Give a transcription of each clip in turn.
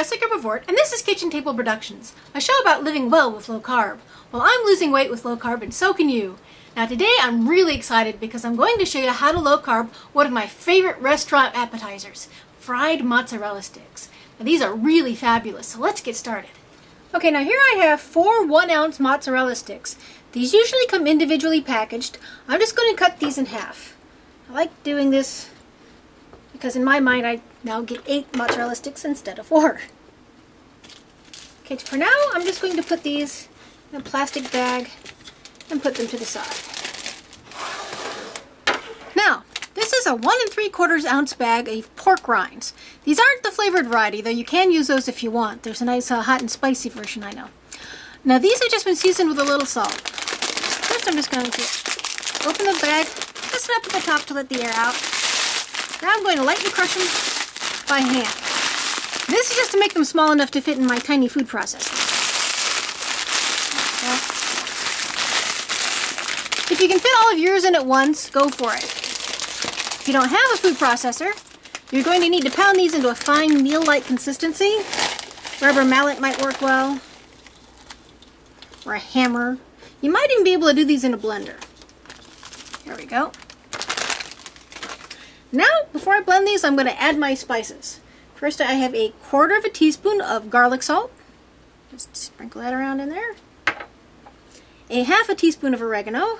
Jessica Bevort, and this is Kitchen Table Productions, a show about living well with low carb. Well, I'm losing weight with low carb, and so can you. Now today I'm really excited because I'm going to show you how to low carb one of my favorite restaurant appetizers, fried mozzarella sticks. Now these are really fabulous, so let's get started. Okay, now here I have 4 1-ounce mozzarella sticks. These usually come individually packaged. I'm just going to cut these in half. I like doing this because in my mind I now get 8 mozzarella sticks instead of 4. Okay, for now I'm just going to put these in a plastic bag and put them to the side. Now, this is a 1 3/4 ounce bag of pork rinds. These aren't the flavored variety, though you can use those if you want. There's a nice hot and spicy version, I know. Now these have just been seasoned with a little salt. First I'm just going to open the bag, twist it up at the top to let the air out. Now I'm going to lightly crush them by hand. This is just to make them small enough to fit in my tiny food processor. If you can fit all of yours in at once, go for it. If you don't have a food processor, you're going to need to pound these into a fine meal-like consistency. Rubber mallet might work well, or a hammer. You might even be able to do these in a blender. There we go. Now, before I blend these, I'm going to add my spices. First, I have 1/4 teaspoon of garlic salt. Just sprinkle that around in there. 1/2 teaspoon of oregano.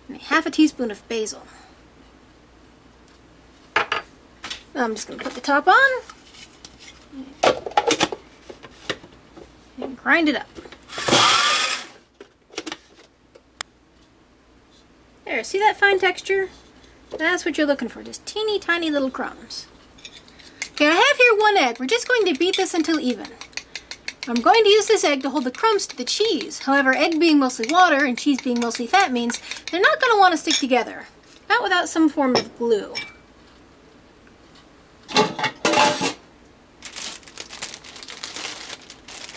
And 1/2 teaspoon of basil. Now I'm just going to put the top on and grind it up. There, see that fine texture? That's what you're looking for, just teeny tiny little crumbs. Okay, I have here 1 egg. We're just going to beat this until even. I'm going to use this egg to hold the crumbs to the cheese. However, egg being mostly water and cheese being mostly fat means they're not going to want to stick together. Not without some form of glue.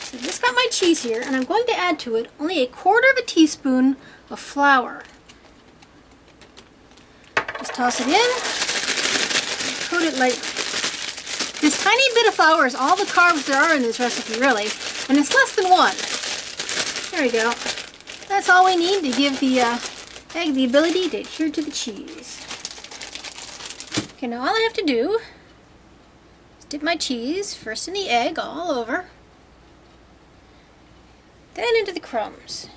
So just got my cheese here, and I'm going to add to it only 1/4 teaspoon of flour. Just toss it in, coat it lightly. This tiny bit of flour is all the carbs there are in this recipe, really, and it's less than 1. There we go. That's all we need to give the egg the ability to adhere to the cheese. Okay, now all I have to do is dip my cheese first in the egg all over, then into the crumbs.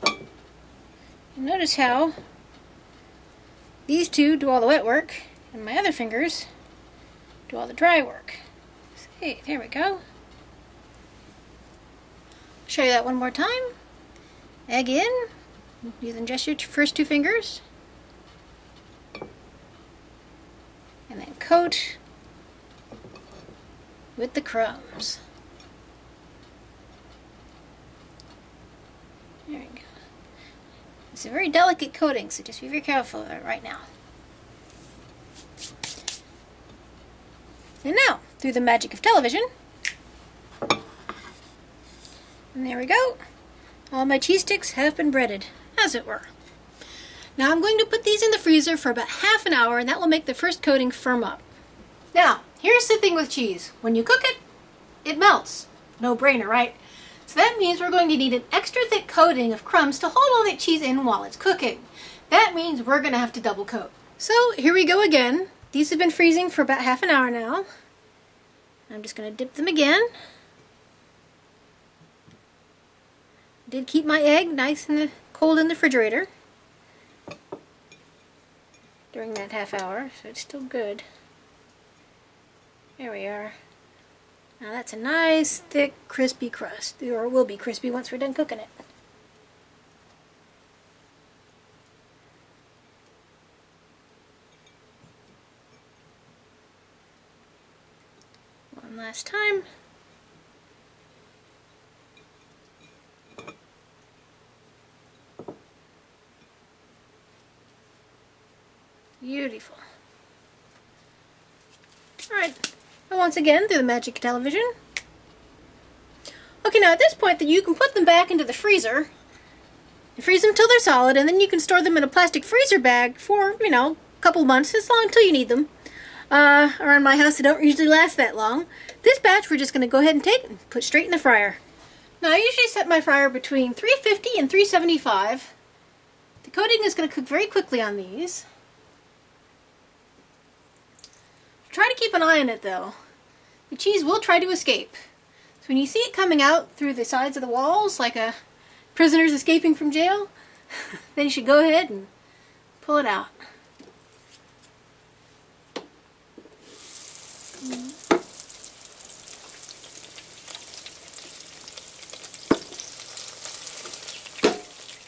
And notice how these two do all the wet work, and my other fingers do all the dry work. See, there we go. Show you that one more time. Egg in, using just your first 2 fingers. And then coat with the crumbs. There we go. It's a very delicate coating, so just be very careful of it right now. And now, through the magic of television, and there we go. All my cheese sticks have been breaded, as it were. Now I'm going to put these in the freezer for about ½ an hour, and that will make the first coating firm up. Now, here's the thing with cheese. When you cook it, it melts. No brainer, right? So that means we're going to need an extra thick coating of crumbs to hold all that cheese in while it's cooking. That means we're going to have to double coat. So here we go again. These have been freezing for about ½ an hour now. I'm just going to dip them again. I did keep my egg nice and cold in the refrigerator during that ½ hour, so it's still good. There we are. Now that's a nice, thick, crispy crust, or will be crispy once we're done cooking it. One last time. Beautiful. Alright, and once again through the magic of television. Okay, now at this point, you can put them back into the freezer and freeze them until they're solid, and then you can store them in a plastic freezer bag for, you know, a couple months, as long until you need them. Around my house, they don't usually last that long. This batch we're just going to go ahead and take and put straight in the fryer. Now I usually set my fryer between 350 and 375. The coating is going to cook very quickly on these. Try to keep an eye on it though. The cheese will try to escape. So when you see it coming out through the sides of the walls like a prisoner's escaping from jail, then you should go ahead and pull it out.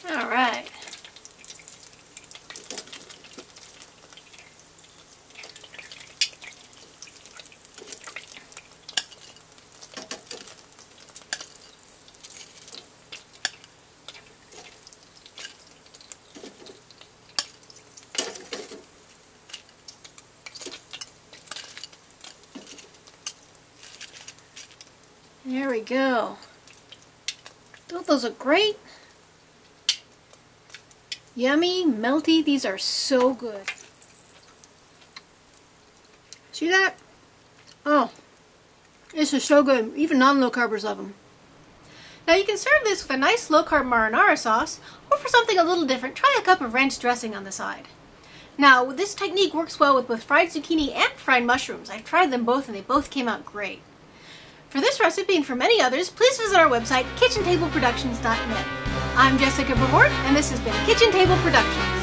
All right. There we go. Don't those look great? Yummy, melty. These are so good. See that? Oh, this is so good. Even non-low-carbers love them. Now you can serve this with a nice low-carb marinara sauce, or for something a little different, try a cup of ranch dressing on the side. Now, this technique works well with both fried zucchini and fried mushrooms. I've tried them both and they both came out great. For this recipe and for many others, please visit our website, kitchentableproductions.net. I'm Jessica Bevort, and this has been Kitchen Table Productions.